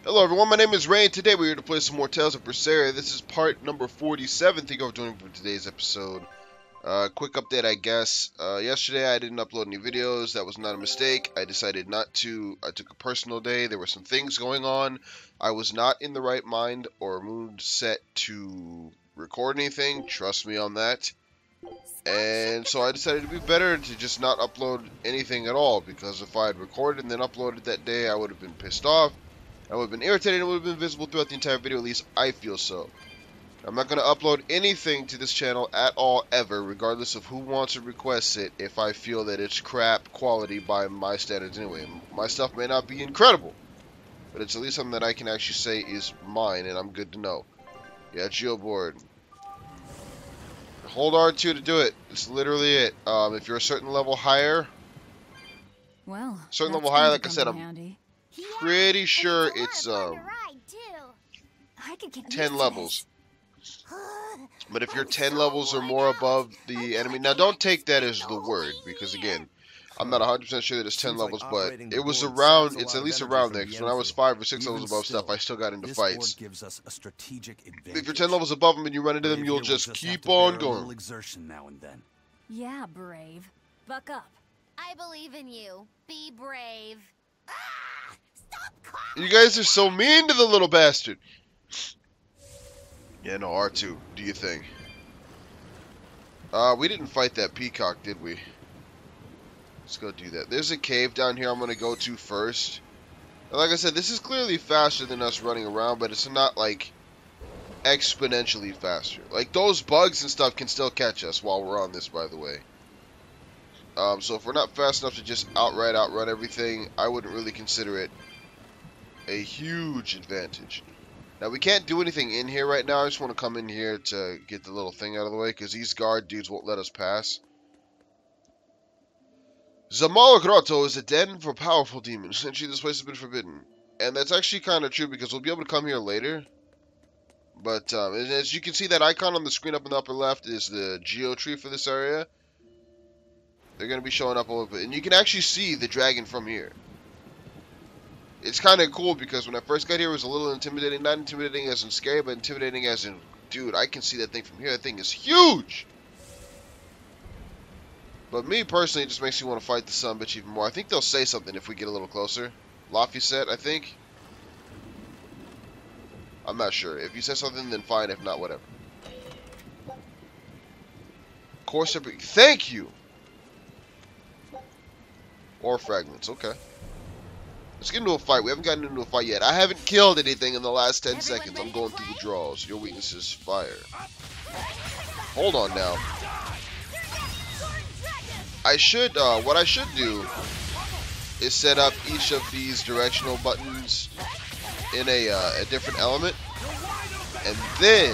Hello everyone, my name is Ray, and today we're here to play some more Tales of Berseria. This is part number 47. Thank you for joining for today's episode. Quick update, I guess. Yesterday I didn't upload any videos. That was not a mistake. I decided not to. I took a personal day. There were some things going on. I was not in the right mind or mood set to record anything. Trust me on that. And so I decided it'd be better to just not upload anything at all, because if I had recorded and then uploaded that day, I would have been pissed off. I would have been irritated and it would have been visible throughout the entire video, at least I feel so. I'm not going to upload anything to this channel at all, ever, regardless of who wants or requests it, if I feel that it's crap quality by my standards anyway. My stuff may not be incredible, but it's at least something that I can actually say is mine, and I'm good to know. Yeah, YuGiOh board. Hold R2 to do it. It's literally it. If you're a certain level higher, like I said, I'm pretty sure it's 10 levels. But if you're 10 levels or more above the enemy, now don't take that as the word, because again, I'm not 100% sure that it's 10 levels, but it was around, it's at least around there, because when I was 5 or 6 levels above stuff, I still got into fights. If you're 10 levels above them and you run into them, you'll just keep on going. Yeah, brave. Buck up. I believe in you. Be brave. Ah! Stop calling. You guys are so mean to the little bastard. Yeah, no, R2, do you think? We didn't fight that peacock, did we? Let's go do that. There's a cave down here I'm going to go to first. And like I said, this is clearly faster than us running around, but it's not, like, exponentially faster. Like, those bugs and stuff can still catch us while we're on this, by the way. So if we're not fast enough to just outrun everything, I wouldn't really consider it a huge advantage. Now, we can't do anything in here right now. I just want to come in here to get the little thing out of the way, because these guard dudes won't let us pass. Zamala Grotto is a den for powerful demons. Essentially, this place has been forbidden. And that's actually kind of true, because we'll be able to come here later. But, as you can see, that icon on the screen up in the upper left is the YuGiOh tree for this area. They're going to be showing up a little bit. And you can actually see the dragon from here. It's kind of cool, because when I first got here, it was a little intimidating. Not intimidating as in scary, but intimidating as in, dude, I can see that thing from here. That thing is huge! But me, personally, it just makes me want to fight the son bitch even more. I think they'll say something if we get a little closer. Laffy said, I think. I'm not sure. If you say something, then fine. If not, whatever. Corsair, thank you! Or fragments, okay. Let's get into a fight. We haven't gotten into a fight yet. I haven't killed anything in the last 10 seconds. I'm going through the draws. Your weakness is fire. Hold on now. What I should do is set up each of these directional buttons in a different element. And then,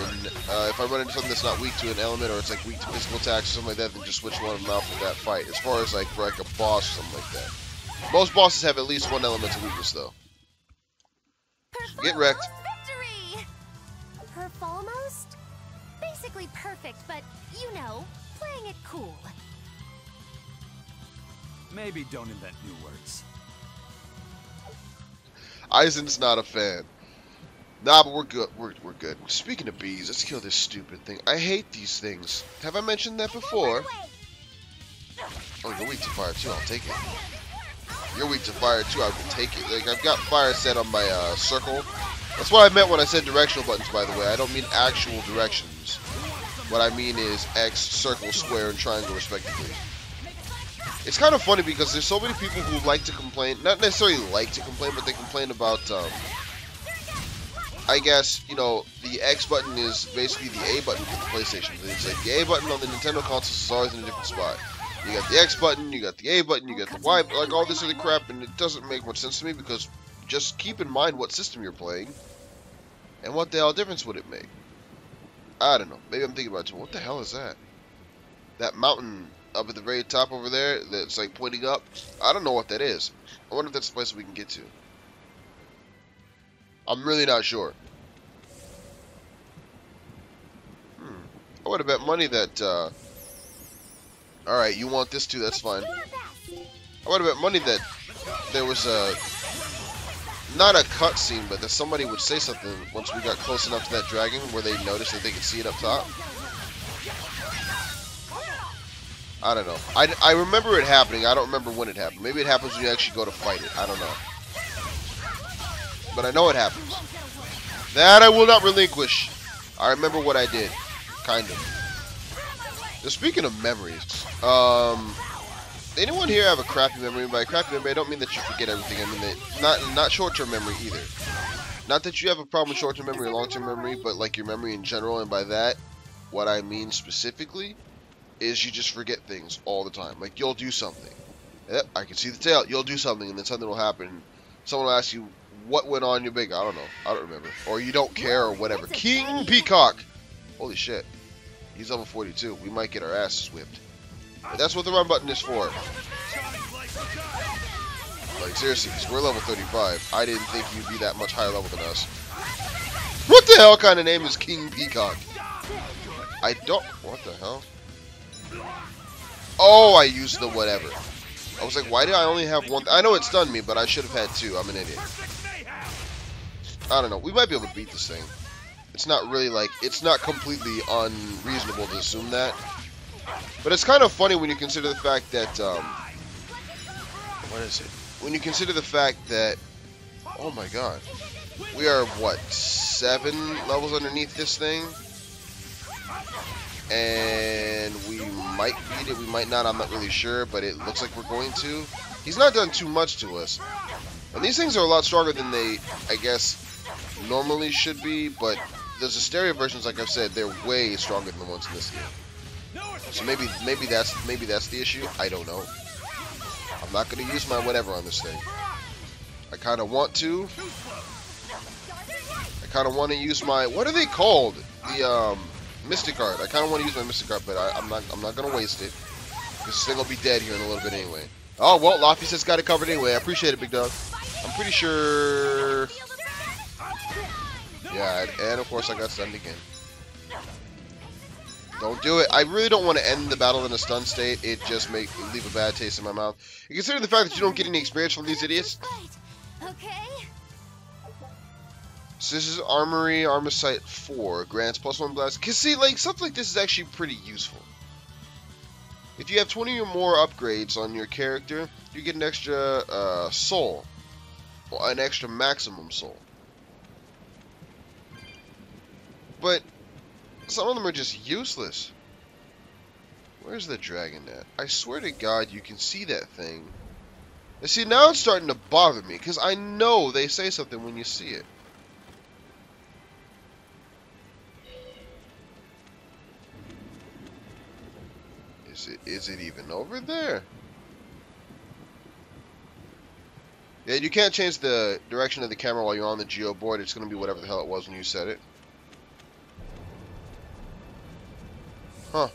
if I run into something that's not weak to an element, or it's like weak to physical attacks or something like that, then just switch one of them out for that fight. As far as like for like a boss or something like that. Most bosses have at least one element of weakness, though. Get wrecked. Victory! Almost? Basically perfect, but, you know, playing it cool. Maybe don't invent new words. Eisen's not a fan. Nah, but we're good. We're good. Speaking of bees, let's kill this stupid thing. I hate these things. Have I mentioned that before? Oh, you're weak to fire too. I'll take it. You're weak to fire too. I can take it. Like, I've got fire set on my circle. That's what I meant when I said directional buttons, by the way. I don't mean actual directions. What I mean is X, circle, square, and triangle, respectively. It's kind of funny because there's so many people who like to complain. Not necessarily like to complain, but they complain about, I guess, you know, the X button is basically the A button for the PlayStation. It's like the A button on the Nintendo consoles is always in a different spot. You got the X button, you got the A button, you got the Y, like all this other crap, and it doesn't make much sense to me, because just keep in mind what system you're playing, and what the hell difference would it make? I don't know. Maybe I'm thinking about it too. What the hell is that? That mountain up at the very top over there that's like pointing up? I don't know what that is. I wonder if that's the place we can get to. I'm really not sure. I would have bet money that, alright, you want this too, that's fine. I would have bet money that there was a not a cutscene, but that somebody would say something once we got close enough to that dragon where they noticed that they could see it up top. I don't know. I remember it happening. I don't remember when it happened. Maybe it happens when you actually go to fight it. I don't know. But I know it happens. That I will not relinquish. I remember what I did. Kind of. Now, speaking of memories, anyone here have a crappy memory? By crappy memory, I don't mean that you forget everything. I mean that not short-term memory either. Not that you have a problem with short-term memory or long-term memory, but like your memory in general. And by that, what I mean specifically is you just forget things all the time. Like, you'll do something. Yep, I can see the tail. You'll do something, and then something will happen. Someone will ask you what went on. You're big. I don't know. I don't remember. Or you don't care, or whatever. King Peacock. Holy shit. He's level 42. We might get our asses whipped. But that's what the run button is for. Like, seriously, because we're level 35. I didn't think you'd be that much higher level than us. What the hell kind of name is King Peacock? I don't... What the hell? Oh, I used the whatever. I was like, why did I only have one? I know it stunned me, but I should have had two. I'm an idiot. I don't know. We might be able to beat this thing. It's not really like, it's not completely unreasonable to assume that. But it's kind of funny when you consider the fact that, what is it? When you consider the fact that, oh my god. We are, what, 7 levels underneath this thing? And we might beat it, we might not, I'm not really sure, but it looks like we're going to. He's not done too much to us. And these things are a lot stronger than they, I guess, normally should be, but those Berseria versions, like I've said, they're way stronger than the ones in this game. So maybe that's the issue. I don't know. I'm not going to use my whatever on this thing. I kind of want to. I kind of want to use my, what are they called? The Mystic Card. I kind of want to use my Mystic Card, but I'm not gonna waste it. This thing will be dead here in a little bit anyway. Oh well, Lofty says got it covered anyway. I appreciate it, big dog. I'm pretty sure. Yeah, and of course I got stunned again. Don't do it. I really don't want to end the battle in a stun state. It just leave a bad taste in my mouth. And considering the fact that you don't get any experience from these idiots. Okay. So this is Armory, Armorsight 4, grants +1 blast. Cause see, like, stuff like this is actually pretty useful. If you have 20 or more upgrades on your character, you get an extra soul. Well, an extra maximum soul. But some of them are just useless. Where's the dragon at? I swear to God, you can see that thing. And see, now it's starting to bother me, because I know they say something when you see it. Is it even over there? Yeah, you can't change the direction of the camera while you're on the YuGiOh board. It's going to be whatever the hell it was when you said it. Huh.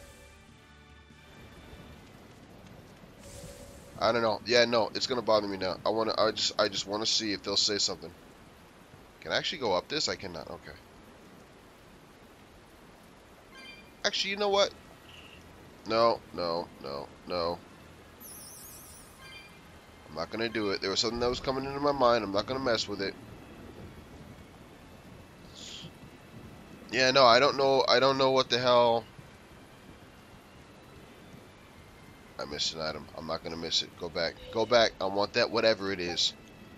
I don't know. Yeah, no, it's going to bother me now. I just want to see if they'll say something. Can I actually go up this? I cannot. Okay. Actually, you know what? No. I'm not gonna do it. There was something that was coming into my mind. I'm not gonna mess with it. Yeah, no, I don't know. I don't know what the hell. I missed an item. I'm not gonna miss it. Go back. Go back. I want that whatever it is.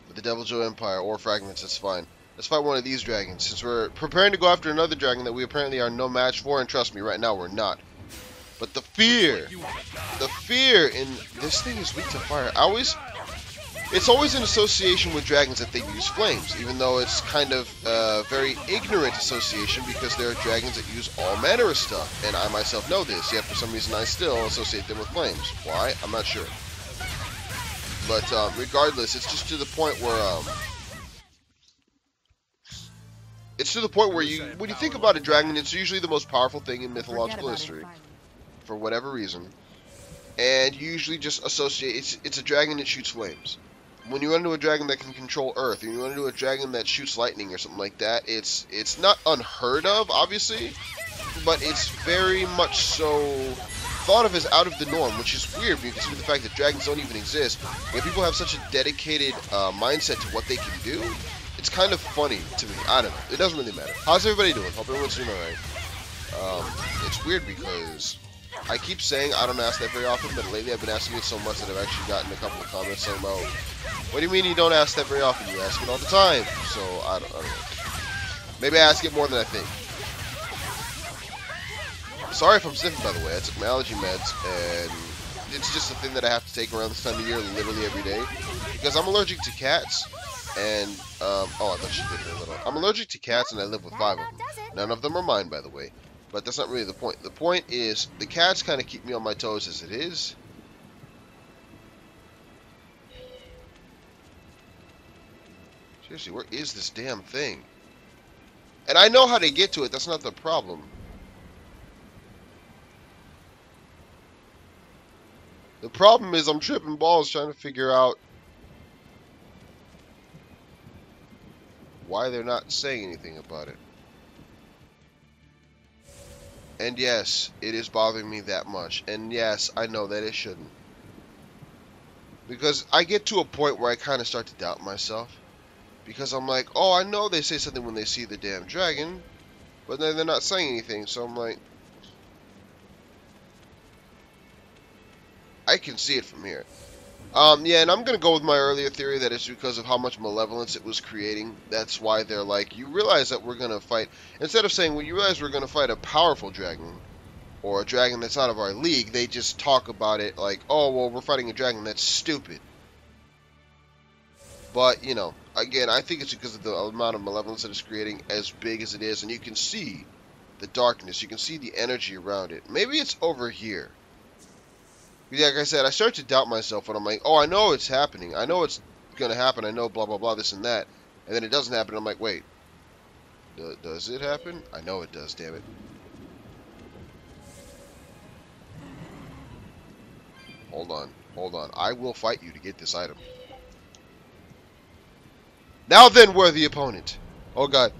For the Devil's Joe Empire or fragments, that's fine. Let's fight one of these dragons. Since we're preparing to go after another dragon that we apparently are no match for, and trust me, right now we're not. But the fear in this thing is weak to fire. It's always in association with dragons that they use flames, even though it's kind of a very ignorant association because there are dragons that use all manner of stuff, and I myself know this, yet for some reason I still associate them with flames. Why? I'm not sure. But regardless, it's just to the point where when you think about a dragon, it's usually the most powerful thing in mythological history. For whatever reason, and you usually just associate it's a dragon that shoots flames. When you run into a dragon that can control earth, or you run into a dragon that shoots lightning or something like that, it's not unheard of, obviously, but it's very much so thought of as out of the norm, which is weird when you consider the fact that dragons don't even exist. When people have such a dedicated mindset to what they can do, it's kind of funny to me. I don't know. It doesn't really matter. How's everybody doing? Hope everyone's doing alright. It's weird because I keep saying I don't ask that very often, but lately I've been asking it so much that I've actually gotten a couple of comments saying, "Oh, what do you mean you don't ask that very often? You ask it all the time." So I don't know. Maybe I ask it more than I think. Sorry if I'm sniffing, by the way. I took my allergy meds, and it's just a thing that I have to take around this time of year, literally every day, because I'm allergic to cats. And oh, I thought she did it a little. I'm allergic to cats, and I live with 5 of them. None of them are mine, by the way. But that's not really the point. The point is, the cats kind of keep me on my toes as it is. Seriously, where is this damn thing? And I know how to get to it. That's not the problem. The problem is I'm tripping balls trying to figure out why they're not saying anything about it. And yes, it is bothering me that much. And yes, I know that it shouldn't. Because I get to a point where I kind of start to doubt myself. Because I'm like, oh, I know they say something when they see the damn dragon. But then they're not saying anything. So I'm like, I can see it from here. Yeah, and I'm going to go with my earlier theory that it's because of how much malevolence it was creating. That's why they're like, you realize that we're going to fight, instead of saying, well, you realize we're going to fight a powerful dragon, or a dragon that's out of our league, they just talk about it like, oh, well, we're fighting a dragon that's stupid. But, you know, again, I think it's because of the amount of malevolence that it's creating, as big as it is, and you can see the darkness, you can see the energy around it. Maybe it's over here. Like I said, I start to doubt myself when I'm like, oh, I know it's happening. I know it's going to happen. I know blah, blah, blah, this and that. And then it doesn't happen. I'm like, wait. Does it happen? I know it does, damn it. Hold on. Hold on. I will fight you to get this item. Now then, worthy opponent. Oh, God.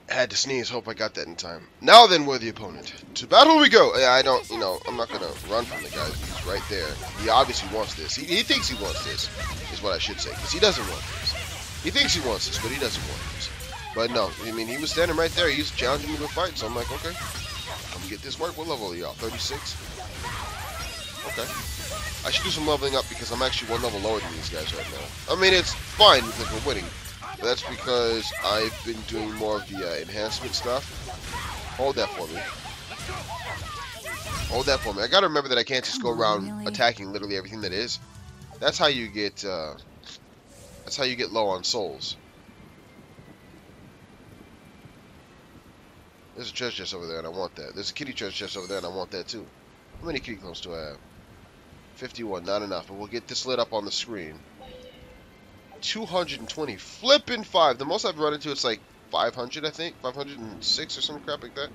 I had to sneeze. Hope I got that in time. Now then, worthy opponent. To battle we go. Yeah, I don't, you know, I'm not going to run from the guy. He's right there. He obviously wants this. He thinks he wants this, is what I should say. Because he doesn't want this. He thinks he wants this, but he doesn't want this. But no, I mean, he was standing right there. He was challenging me to fight. So I'm like, okay. I'm going to get this work. What level are y'all? 36? Okay. I should do some leveling up because I'm actually 1 level lower than these guys right now. I mean, it's fine because we're winning. But that's because I've been doing more of the enhancement stuff. Hold that for me. Hold that for me. I gotta remember that I can't just go around attacking literally everything that is. That's how you get. That's how you get low on souls. There's a treasure chest over there, and I want that. There's a kitty treasure chest over there, and I want that too. How many kitty clones do I have? 51, not enough. But we'll get this lit up on the screen. 220 flippin' 5. The most I've run into it's like 500, I think. 506 or some crap like that.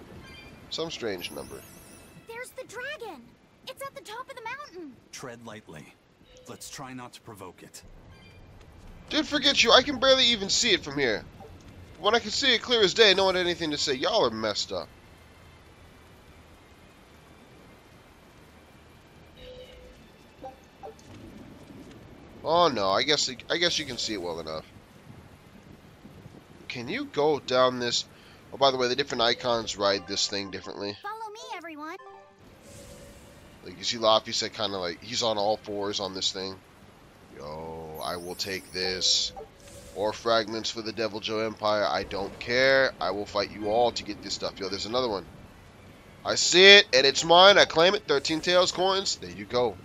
Some strange number. There's the dragon. It's at the top of the mountain. Tread lightly. Let's try not to provoke it. Dude, forget you. I can barely even see it from here. When I can see it clear as day, no one had anything to say. Y'all are messed up. Oh no, I guess you can see it well enough. Can you go down this? Oh, by the way, the different icons ride this thing differently. Follow me, everyone. Like you see, Laffy said kind of like he's on all fours on this thing. Yo, I will take this. Or fragments for the Devil Joe Empire. I don't care. I will fight you all to get this stuff. Yo, there's another one. I see it, and it's mine. I claim it. 13 tails coins. There you go.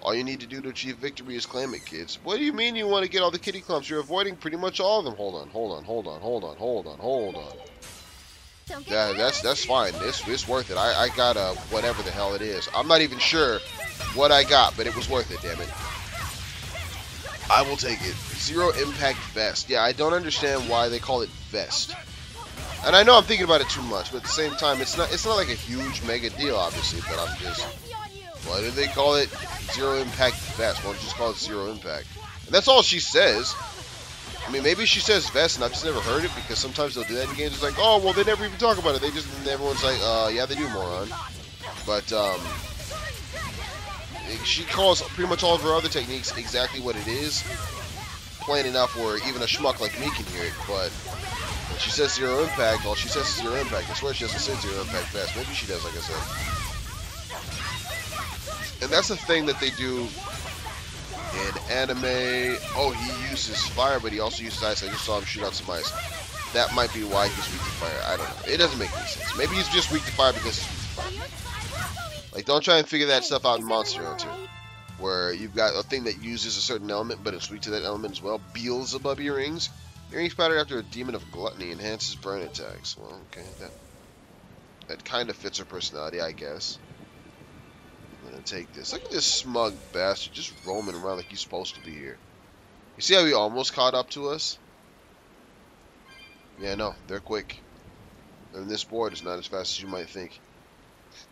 All you need to do to achieve victory is claim it, kids. What do you mean you want to get all the kitty clumps? You're avoiding pretty much all of them. Hold on. Yeah, that's fine. It's worth it. I got whatever the hell it is. I'm not even sure what I got, but it was worth it, damn it. I will take it. Zero impact vest. Yeah, I don't understand why they call it vest. And I know I'm thinking about it too much, but at the same time, it's not like a huge mega deal, obviously. But I'm just, why do they call it zero impact vest? Why don't you just call it zero impact? And that's all she says. I mean, maybe she says vest, and I've just never heard it because sometimes they'll do that in games. It's like, oh, well, they never even talk about it. They just, and everyone's like, yeah, they do, moron. But She calls pretty much all of her other techniques exactly what it is, plain enough where even a schmuck like me can hear it. But when she says zero impact, all she says is zero impact. I swear she doesn't say zero impact fast. Maybe she does, like I said. And that's the thing that they do in anime. Oh, he uses fire, but he also uses ice. I just saw him shoot out some ice. That might be why he's weak to fire. I don't know. It doesn't make any sense. Maybe he's just weak to fire because he's weak to fire. Like, don't try and figure that stuff out in Monster Hunter, where you've got a thing that uses a certain element, but it's weak to that element as well. Beelzebub earrings. Earrings patterned after a demon of gluttony enhances burn attacks. Well, okay, that kind of fits her personality, I guess. I'm gonna take this. Look at this smug bastard just roaming around like he's supposed to be here. You see how he almost caught up to us? Yeah, no, they're quick. And this board is not as fast as you might think.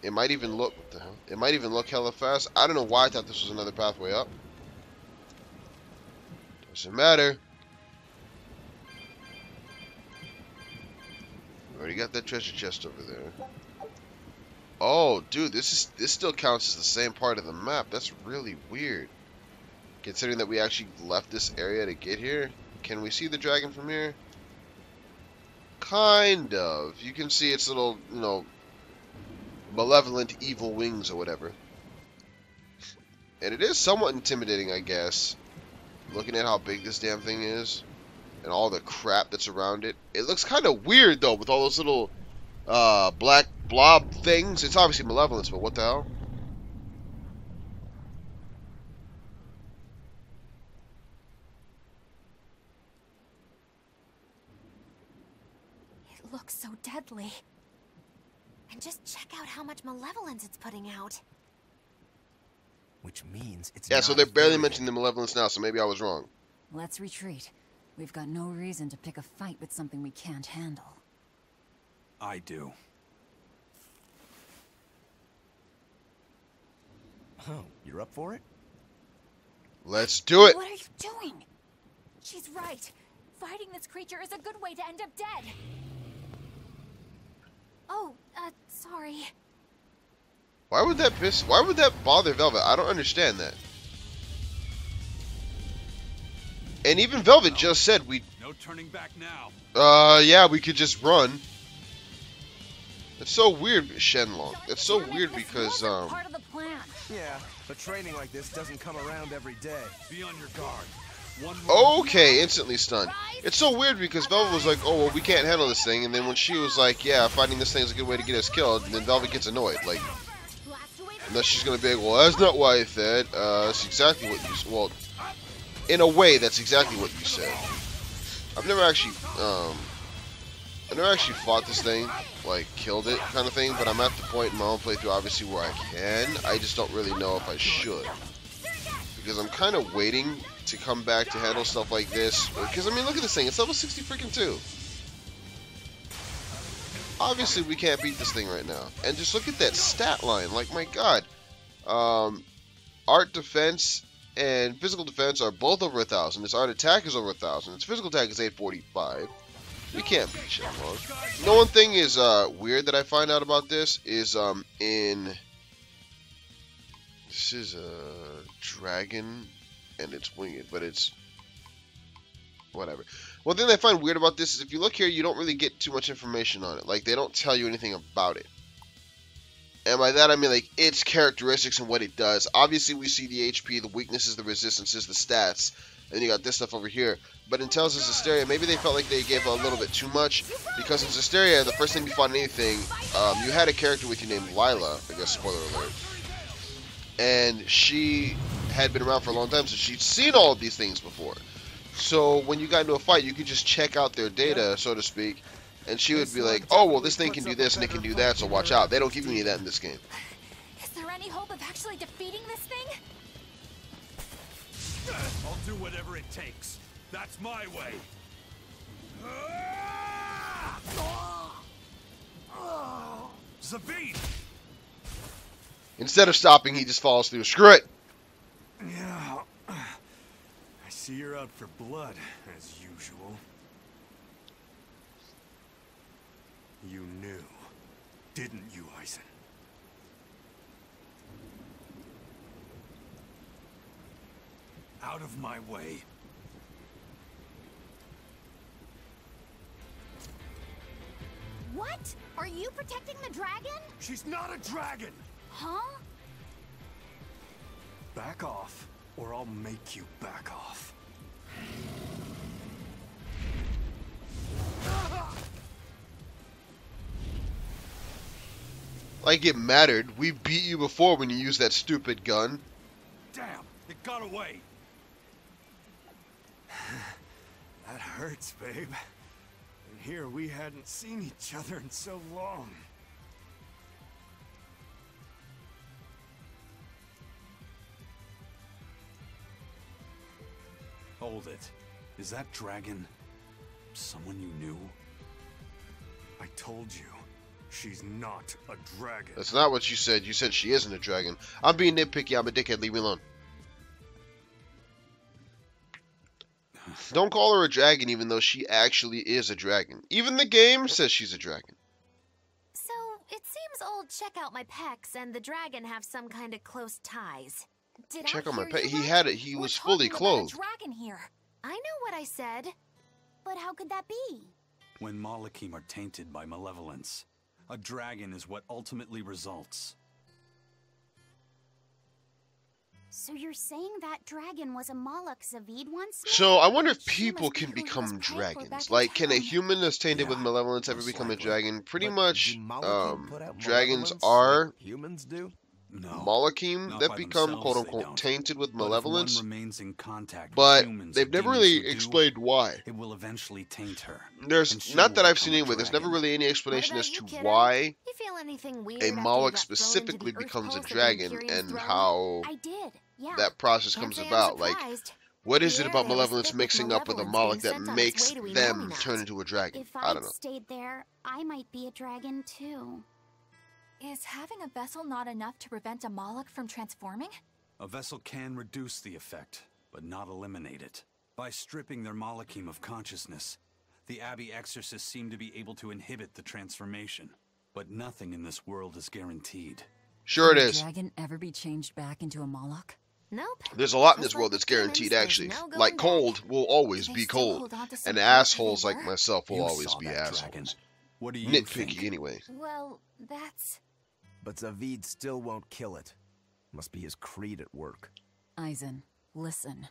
It might even look, what the hell? It might even look hella fast. I don't know why I thought this was another pathway up. Doesn't matter. We already got that treasure chest over there. Oh, dude, this still counts as the same part of the map. That's really weird. Considering that we actually left this area to get here. Can we see the dragon from here? Kind of. You can see its little, you know, malevolent evil wings or whatever. And it is somewhat intimidating, I guess. Looking at how big this damn thing is. And all the crap that's around it. It looks kind of weird, though, with all those little black blob things. It's obviously malevolence, but what the hell? It looks so deadly. And just check out how much malevolence it's putting out. Which means it's Yeah, not so they're barely very- mentioning the malevolence now, so maybe I was wrong. Let's retreat. We've got no reason to pick a fight with something we can't handle. I do. Oh, you're up for it? Let's do it. What are you doing? She's right. Fighting this creature is a good way to end up dead. Oh, sorry. Why would that bother Velvet? I don't understand that. And even Velvet just said No turning back now. yeah, we could just run. That's so weird, Shenlong. That's so weird because, Part of the plan. Yeah, but training like this doesn't come around every day. Be on your guard. One more. okay, instantly stunned. It's so weird because Velvet was like, oh, well, we can't handle this thing. And then when she was like, yeah, fighting this thing is a good way to get us killed, and then Velvet gets annoyed. Like, unless she's going to be like, well, that's not why I said. That's exactly what you said. Well, in a way, that's exactly what you said. I've never actually fought this thing, like, killed it kind of thing, but I'm at the point in my own playthrough, obviously, where I can. I just don't really know if I should. Because I'm kind of waiting to come back to handle stuff like this. Because, I mean, look at this thing. It's level 60 freaking 2. Obviously, we can't beat this thing right now. And just look at that stat line. Like, my god. Art defense and physical defense are both over 1,000. Its art attack is over 1,000. Its physical attack is 845. We can't beat Shenlong. You know, one thing is weird that I find out about this is this is a dragon and it's winged, but it's whatever. One thing that I find weird about this is if you look here, you don't really get too much information on it. Like, they don't tell you anything about it. And by that I mean, like, its characteristics and what it does. Obviously, we see the HP, the weaknesses, the resistances, the stats. And you got this stuff over here. But in Tales of Zestiria, maybe they felt like they gave a little bit too much. Because in Zestiria, the first time you fought anything, you had a character with you named Lila. I guess, spoiler alert. And she had been around for a long time, so she'd seen all of these things before. So when you got into a fight, you could just check out their data, so to speak. And she would be like, oh, well, this thing can do this and it can do that, so watch out. They don't give you any of that in this game. Is there any hope of actually defeating this thing? I'll do whatever it takes. That's my way. Zavine! Instead of stopping, he just falls through. Screw it! Yeah. I see you're out for blood, as usual. You knew, didn't you, Eisen? out of my way. What? Are you protecting the dragon? She's not a dragon! Huh? Back off, or I'll make you back off. Like it mattered. We beat you before when you used that stupid gun. Damn, it got away. That hurts, babe. And here we hadn't seen each other in so long. Hold it. Is that dragon someone you knew? I told you, she's not a dragon. That's not what you said. You said she isn't a dragon. I'm being nitpicky. I'm a dickhead. Leave me alone. Don't call her a dragon even though she actually is a dragon. Even the game says she's a dragon. So, it seems old Check Out My Pecs and the dragon have some kind of close ties. Did Check I out my hear pet. you He right? had it. He We're was fully talking about a clothed. dragon here. I know what I said. But how could that be? When Malachim are tainted by malevolence, a dragon is what ultimately results. So you're saying that dragon was a Moloch Zavid once? So I wonder if She people must be can who he was become praying for dragons. back in Like, can a town. human that's tainted with Yeah, malevolence ever most become a likely. dragon? Pretty But much, do Malachim put out dragons malevolence are like humans do? No. Malachim not that by become themselves, quote they unquote don't. tainted with But if one malevolence, remains in contact but with humans they've or never demons really who do, explained why. it will eventually taint her. and There's she not will that I've become seen a anyway. There's never dragon. really any What explanation about as you, to kiddo? why You feel anything weird a after you Moloch got thrown into specifically the Earth becomes a pulse of dragon Imperium's and throne? how I did. Yeah. that process Can't comes say I'm about. Like, surprised. what is it The about air there was malevolence thick with mixing up with a malevolence Moloch being that sent on its makes way to them Illuminat. turn into a dragon? If I I'd don't know. stayed there, I might be a dragon too. Is having a vessel not enough to prevent a Moloch from transforming? A vessel can reduce the effect, but not eliminate it. By stripping their Malachim of consciousness, the Abbey exorcists seem to be able to inhibit the transformation. But nothing in this world is guaranteed. Sure it Can a is. dragon ever be changed back into a Moloch? Nope. There's a lot in Just this world like that's with humans, guaranteed, there's actually. no going Like back. cold will always They be still cold, hold on to some and parts that assholes they like were? myself will You always saw be that assholes. dragon. What do you Nitpicky, think? anyway. Well, that's... But Zavid still won't kill it. Must be his creed at work. Eisen, listen.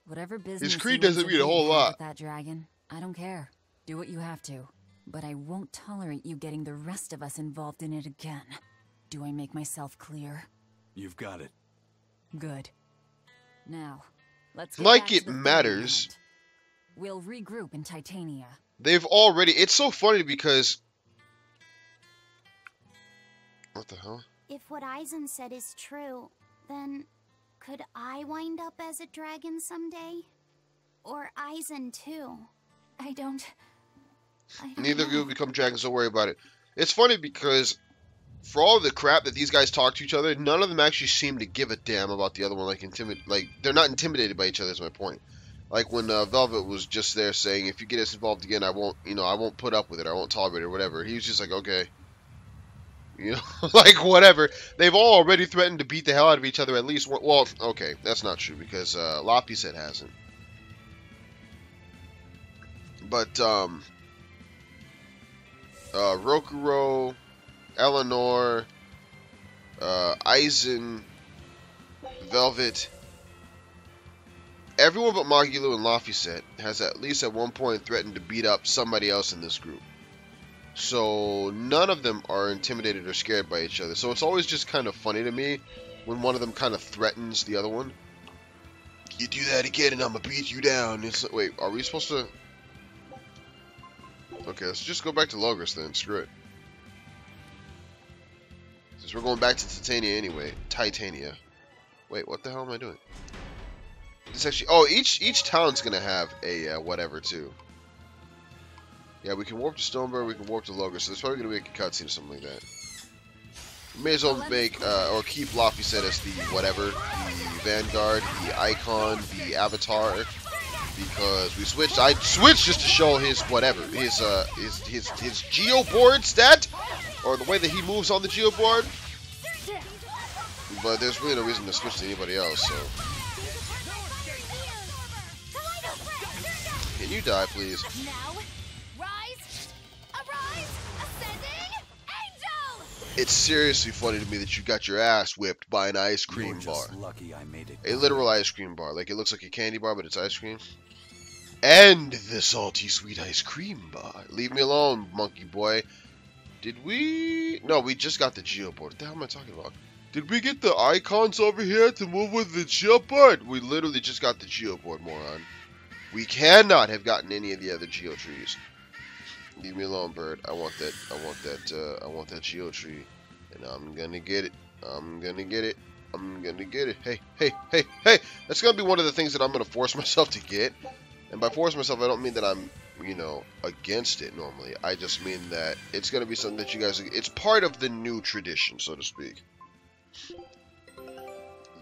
Whatever business creed you and doesn't mean a whole Zavid have lot. with that dragon, I don't care. Do what you have to. But I won't tolerate you getting the rest of us involved in it again. Do I make myself clear? You've got it. Good. Now, let's get Like back to it the thing at matters. hand. We'll regroup in Titania. They've already... It's so funny because... What the hell? If what Eisen said is true, then could I wind up as a dragon someday? Or Eisen too? I don't Neither of you know. will become dragons, don't worry about it. It's funny because for all the crap that these guys talk to each other, none of them actually seem to give a damn about the other one. Like they're not intimidated by each other. Is my point. Like when Velvet was just there saying, "If you get us involved again, I won't. I won't put up with it. I won't tolerate it, or whatever." He was just like, "Okay." Like whatever. They've all already threatened to beat the hell out of each other at least. Well, okay, that's not true because Loppy said hasn't. But Rokuro, Eleanor, Eisen, Velvet, everyone but Magilou and Laphicet has at least at one point threatened to beat up somebody else in this group. So none of them are intimidated or scared by each other. So it's always just kind of funny to me when one of them kind of threatens the other one. You do that again and I'm gonna beat you down. Wait, are we supposed to... Okay, let's just go back to Logos then. Screw it. Since we're going back to Titania anyway. Titania. Wait, what the hell am I doing? This actually... Oh, each town's gonna have a whatever too. Yeah, we can warp to Stoneberg, we can warp to Logos, so there's probably gonna be a cutscene or something like that. We may as well make, or keep Laphicet as the whatever, the Vanguard, the Icon, the Avatar, because we switched. I switched just to show his whatever, his Geoboard stat, or the way that he moves on the Geoboard. But there's really no reason to switch to anybody else, so. Can you die, please? Now, rise, arise, ascending angel. It's seriously funny to me that you got your ass whipped by an ice cream You're bar. just lucky I made it. A literal ice cream bar. Like, it looks like a candy bar, but it's ice cream. And the salty sweet ice cream bar. Leave me alone, monkey boy. Did we... No, we just got the YuGiOh board. What the hell am I talking about? Did we get the icons over here to move with the YuGiOh board? We literally just got the YuGiOh board, moron. We cannot have gotten any of the other YuGiOh trees. Leave me alone, bird. I want that YuGiOh tree. And I'm gonna get it. I'm gonna get it. I'm gonna get it. Hey, hey, hey, hey! That's gonna be one of the things that I'm gonna force myself to get. And by force myself, I don't mean that I'm, you know, against it normally. I just mean that it's gonna be something that you guys... It's part of the new tradition, so to speak.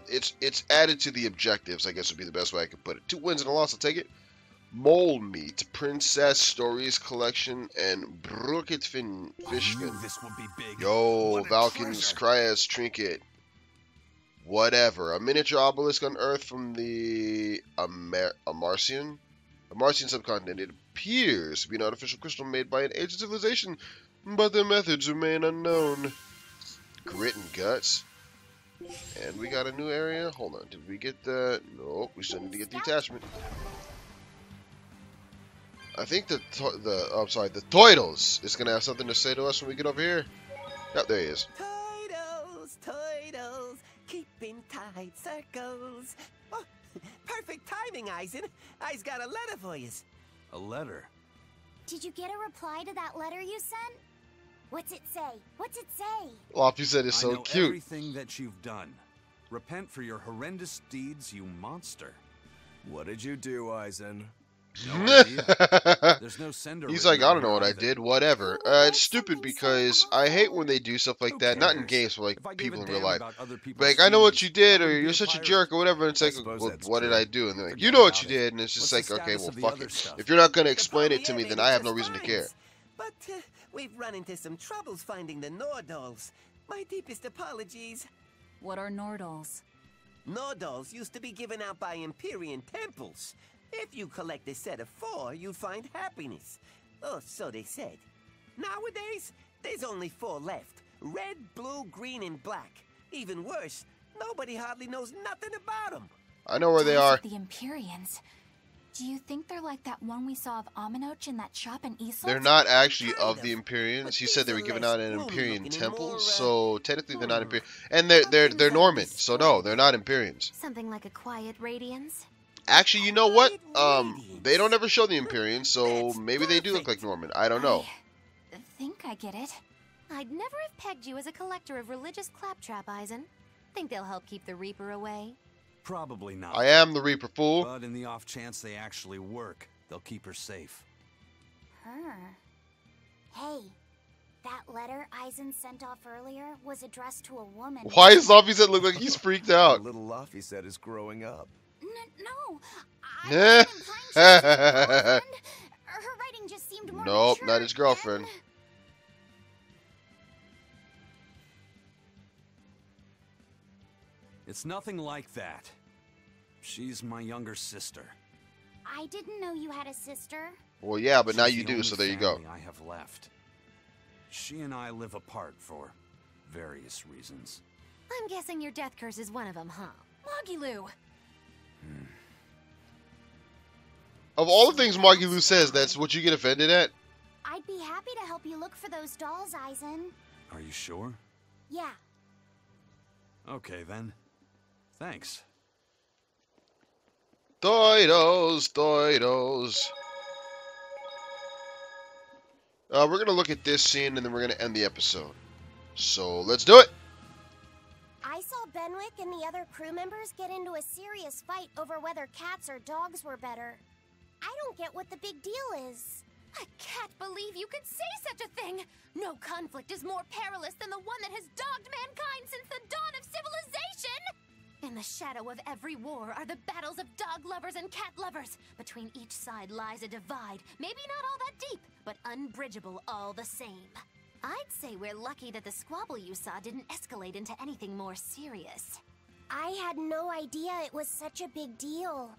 It's added to the objectives, I guess would be the best way I could put it. 2 wins and a loss, I'll take it. Mole Meat, Princess Stories Collection, and Brookit Fishfin. This would be big. Yo, Valken's Cryas Trinket. Whatever. A miniature obelisk on Earth from the Amarcian subcontinent. It appears to be an artificial crystal made by an ancient civilization, but their methods remain unknown. Grit and Guts. And we got a new area. Hold on. Did we get the... Nope. We still need to get the attachment. I think the Toidles is going to have something to say to us when we get over here. Yep, there he is. Toidles, keeping tight circles. Oh, perfect timing, Eisen. I's got a letter for yous. A letter? Did you get a reply to that letter you sent? What's it say? What's it say? Loppy said it's so I know cute. Everything that you've done. Repent for your horrendous deeds, you monster. What did you do, Eisen? No idea. There's no sender. He's written like, I don't on know what I either. did, whatever. It's stupid because I hate when they do stuff like that. Not in games, but If I like gave people a in real damn life. about other people's Like, I know what feelings, you did, I or wouldn't be you're a such a pirate. jerk, or whatever. And it's like, suppose well, that's what did true. I do? And they're like, Forget you know what about you it. did, and it's just What's the like, okay, status well, of the fuck other it. stuff? If you're not gonna The explain it to me, then I have no Palmieri reason to made care. us But we've run into some troubles finding the Nordals. My deepest apologies. What are Nordals? Nordals used to be given out by Empyrean temples. If you collect a set of 4, you'd find happiness. Oh, so they said. Nowadays, there's only 4 left. Red, blue, green, and black. Even worse, nobody hardly knows nothing about them. I know where they Dolls are. of the Empyreans. Do you think they're like that one we saw of Aminoch in that shop in Isla? They're not actually Kind of of, the Empyreans. but He these said they are were given less out in an gloomy Empyrean looking and temple, more, so technically they're not hmm. Empyrean. And they're Something Norman, like so no, they're not Empyreans. Something like a quiet radiance? Actually, you know what? Quiet They don't radiance. ever show the Empyreans, so That's maybe they do look like perfect. Norman. I don't know. I think I get it. I'd never have pegged you as a collector of religious claptrap, Eisen. Think they'll help keep the Reaper away? Probably not. I am the Reaper fool. But in the off chance they actually work, they'll keep her safe. Her. Hey, that letter Eisen sent off earlier was addressed to a woman. Why is Luffy said look like he's freaked out? Little Luffy said is growing up. No, I Eh. wasn't implying she was his girlfriend. Her writing just seemed more Nope, mature not his girlfriend. and- It's nothing like that. She's my younger sister. I didn't know you had a sister. Well, yeah, but now She's you the do, only so there you go. family I have left. She and I live apart for various reasons. I'm guessing your death curse is one of them, huh? Mogiloo! Of all the things Marky Lou says, that's what you get offended at? I'd be happy to help you look for those dolls, Eisen. Are you sure? Yeah. Okay then. Thanks. Doidos, doidos. We're going to look at this scene, and then we're going to end the episode. So, let's do it! I saw Benwick and the other crew members get into a serious fight over whether cats or dogs were better. I don't get what the big deal is. I can't believe you could say such a thing! No conflict is more perilous than the one that has dogged mankind since the dawn of civilization! In the shadow of every war are the battles of dog lovers and cat lovers. Between each side lies a divide, maybe not all that deep, but unbridgeable all the same. I'd say we're lucky that the squabble you saw didn't escalate into anything more serious. I had no idea it was such a big deal.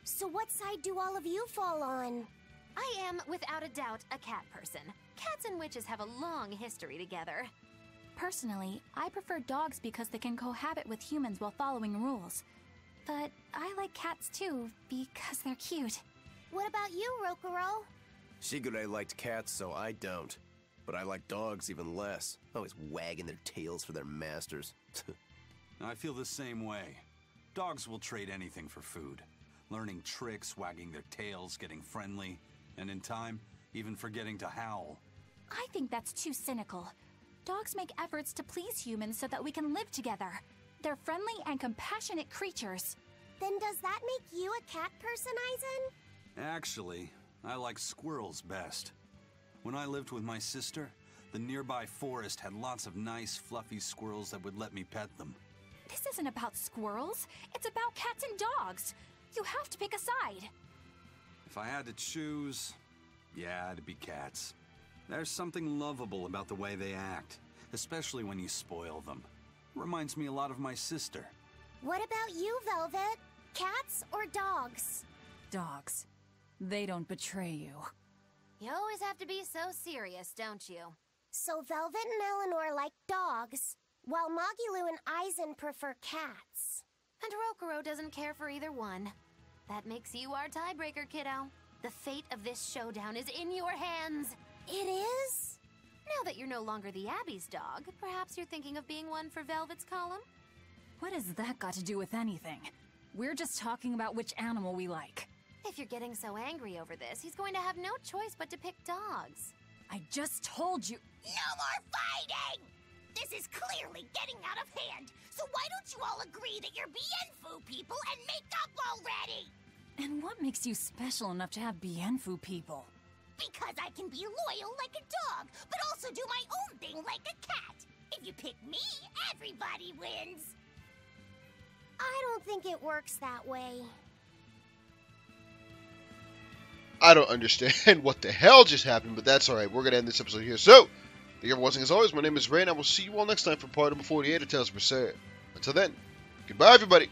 So what side do all of you fall on? I am, without a doubt, a cat person. Cats and witches have a long history together. Personally, I prefer dogs because they can cohabit with humans while following rules. But I like cats too, because they're cute. What about you, Rokuro? Shigure liked cats, so I don't. But I like dogs even less, always wagging their tails for their masters. I feel the same way. Dogs will trade anything for food. Learning tricks, wagging their tails, getting friendly, and in time, even forgetting to howl. I think that's too cynical. Dogs make efforts to please humans so that we can live together. They're friendly and compassionate creatures. Then does that make you a cat person, Aizen? Actually, I like squirrels best. When I lived with my sister, the nearby forest had lots of nice, fluffy squirrels that would let me pet them. This isn't about squirrels. It's about cats and dogs. You have to pick a side. If I had to choose, yeah, it'd be cats. There's something lovable about the way they act, especially when you spoil them. Reminds me a lot of my sister. What about you, Velvet? Cats or dogs? Dogs. They don't betray you. You always have to be so serious, don't you? So Velvet and Eleanor like dogs, while Magilu and Aizen prefer cats. And Rokuro doesn't care for either one. That makes you our tiebreaker, kiddo. The fate of this showdown is in your hands. It is? Now that you're no longer the Abbey's dog, perhaps you're thinking of being one for Velvet's column? What has that got to do with anything? We're just talking about which animal we like. If you're getting so angry over this, he's going to have no choice but to pick dogs. I just told you. No more fighting! This is clearly getting out of hand, so why don't you all agree that you're Bienfu people and make up already? And what makes you special enough to have Bienfu people? Because I can be loyal like a dog, but also do my own thing like a cat. If you pick me, everybody wins. I don't think it works that way. I don't understand what the hell just happened, but that's alright. We're going to end this episode here. So, thank you for watching as always. My name is Ray, and I will see you all next time for part number 48 of Tales of Berseria. Until then, goodbye everybody.